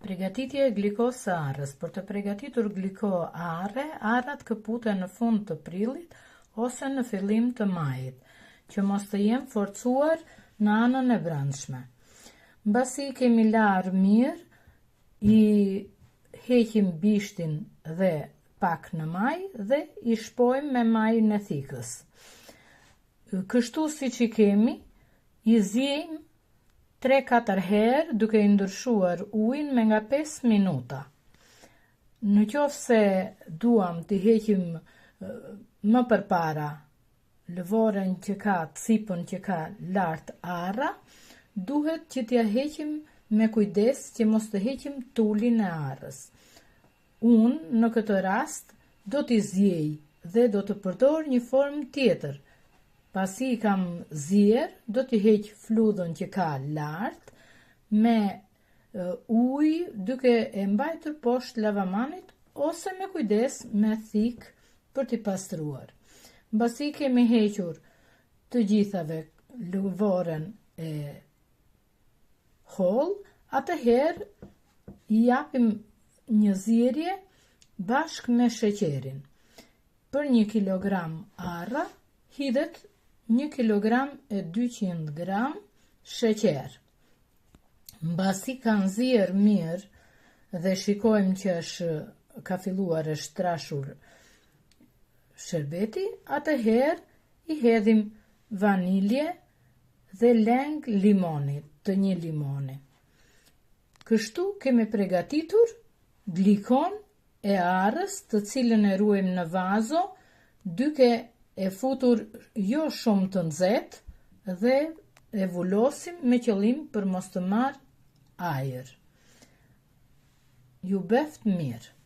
Përgatitja e glikos së arrës. Për të përgatitur gliko arre, arrat këputen në fund të prillit ose në fillim të majit, që mos të jenë forcuar në anën e brendshme. Mbasi i kemi larë mirë, i heqim bishtin dhe pak në maj dhe i shpojmë me majin e thikës. Kështu si që kemi, i zjejmë 3-4 herë duke i ndryshuar ujin me nga 5 minuta. Në qoftë se duam të heqim më përpara lëvorën që ka, cipën që ka lart arra, duhet që t'ja heqim me kujdes që mos të heqim tulin e arrës. Unë në këtë rast do t'i zjej dhe do të përdor një formë tjetër. Pasi i kam zier, do t'i heq fludhën që ka lart me ujë duke e mbajtur poshtë lavamanit ose me kujdes me thik për t'i pastruar. Mbasi kemi hequr të gjithave lëvorën e holl, atëherë i japim një zierje bashkë me sheqerin. Për 1 kilogram arra hidhet 1 kilogram e 200 gram sheqer. Mbasi kanë zier mirë dhe shikojmë që ka filluar e shtrashur sherbeti, atëherë i hedhim vanilje dhe leng limoni, të 1 limoni. Kështu kemi përgatitur glikon e arrës, të cilën e ruajmë në vazo, duke e futur jo shumë të nxehtë dhe e vullosim me qëllim për mos të marrë ajër. Ju beft mirë.